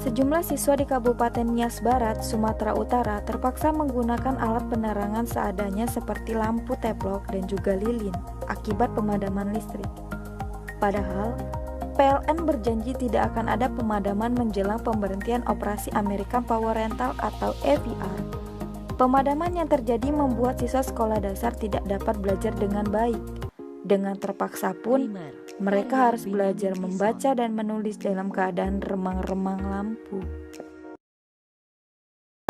Sejumlah siswa di Kabupaten Nias Barat, Sumatera Utara terpaksa menggunakan alat penerangan seadanya seperti lampu teplok dan juga lilin akibat pemadaman listrik. Padahal, PLN berjanji tidak akan ada pemadaman menjelang pemberhentian operasi American Power Rental atau AVR. Pemadaman yang terjadi membuat siswa sekolah dasar tidak dapat belajar dengan baik. Dengan terpaksa pun, mereka harus belajar membaca dan menulis dalam keadaan remang-remang lampu.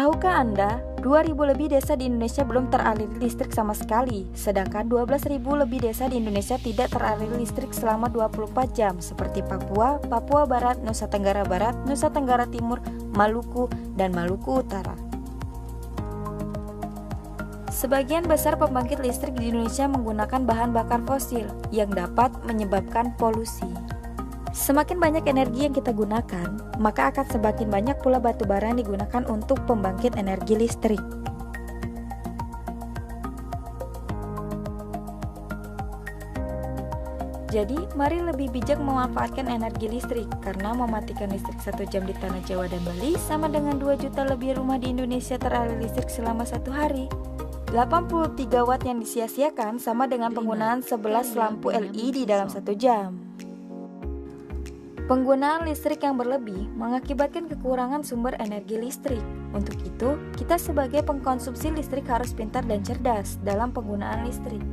Tahukah Anda, 2.000 lebih desa di Indonesia belum teraliri listrik sama sekali, sedangkan 12.000 lebih desa di Indonesia tidak teraliri listrik selama 24 jam, seperti Papua, Papua Barat, Nusa Tenggara Barat, Nusa Tenggara Timur, Maluku, dan Maluku Utara. Sebagian besar pembangkit listrik di Indonesia menggunakan bahan bakar fosil yang dapat menyebabkan polusi. Semakin banyak energi yang kita gunakan, maka akan semakin banyak pula batu bara yang digunakan untuk pembangkit energi listrik. Jadi, mari lebih bijak memanfaatkan energi listrik, karena mematikan listrik 1 jam di Tanah Jawa dan Bali sama dengan 2 juta lebih rumah di Indonesia teraliri listrik selama 1 hari. 83 watt yang disia-siakan sama dengan penggunaan 11 lampu LED dalam 1 jam. Penggunaan listrik yang berlebih mengakibatkan kekurangan sumber energi listrik. Untuk itu, kita sebagai pengkonsumsi listrik harus pintar dan cerdas dalam penggunaan listrik.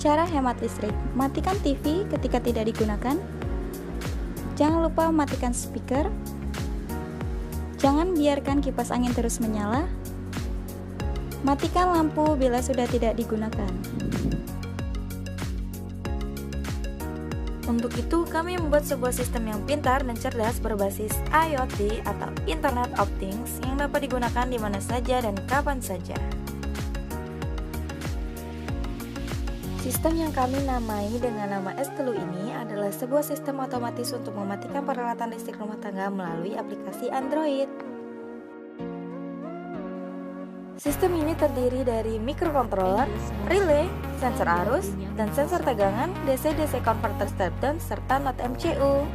Cara hemat listrik: matikan TV ketika tidak digunakan. Jangan lupa matikan speaker. Jangan biarkan kipas angin terus menyala. Matikan lampu bila sudah tidak digunakan. Untuk itu, kami membuat sebuah sistem yang pintar dan cerdas berbasis IoT atau Internet of Things yang dapat digunakan di mana saja dan kapan saja. Sistem yang kami namai dengan nama Estelu ini adalah sebuah sistem otomatis untuk mematikan peralatan listrik rumah tangga melalui aplikasi Android. Sistem ini terdiri dari microcontroller, relay, sensor arus, dan sensor tegangan, DC-DC converter step down, serta not MCU.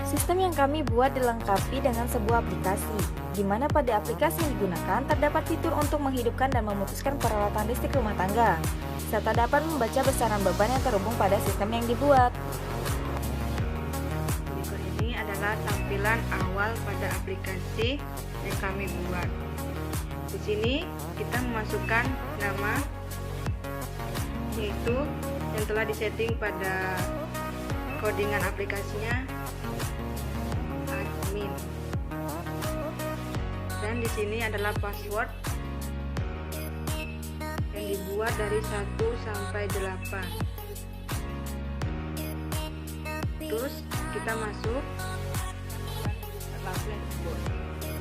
Sistem yang kami buat dilengkapi dengan sebuah aplikasi, di mana pada aplikasi yang digunakan terdapat fitur untuk menghidupkan dan memutuskan peralatan listrik rumah tangga, serta dapat membaca besaran beban yang terhubung pada sistem yang dibuat. Berikut ini adalah tampilan awal pada aplikasi yang kami buat. Di sini kita memasukkan nama, yaitu yang telah disetting pada codingan aplikasinya admin. Dan di sini adalah password yang dibuat dari 1 sampai 8. Terus kita masuk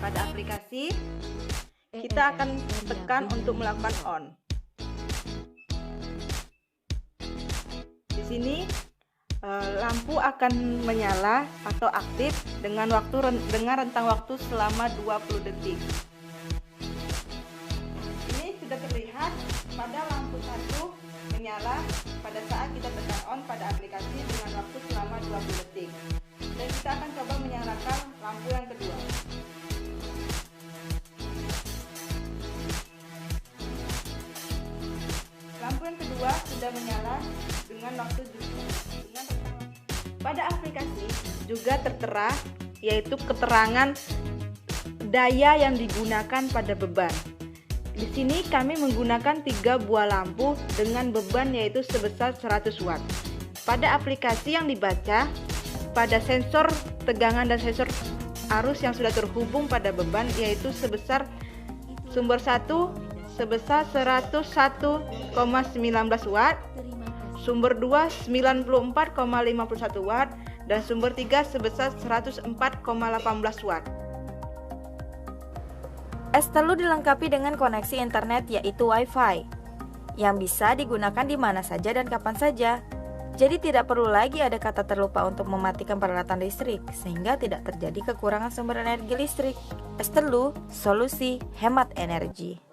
pada aplikasi, kita akan tekan untuk melakukan on. Di sini lampu akan menyala atau aktif dengan rentang waktu selama 20 detik. Ini sudah terlihat pada lampu 1 menyala pada saat kita tekan on pada aplikasi dengan waktu selama 20 detik. Dan kita akan coba menyalakan lampu yang kedua. Lampu yang kedua sudah menyala dengan waktu pada aplikasi juga tertera, yaitu keterangan daya yang digunakan pada beban. Di sini kami menggunakan 3 buah lampu dengan beban yaitu sebesar 100 watt. Pada aplikasi yang dibaca, pada sensor tegangan dan sensor arus yang sudah terhubung pada beban yaitu sebesar sumber 1 sebesar 101,19 watt, sumber 2 94,51 watt, dan sumber 3 sebesar 104,18 watt. Estelu dilengkapi dengan koneksi internet yaitu Wi-Fi yang bisa digunakan di mana saja dan kapan saja. Jadi tidak perlu lagi ada kata terlupa untuk mematikan peralatan listrik sehingga tidak terjadi kekurangan sumber energi listrik. Estelu, solusi hemat energi.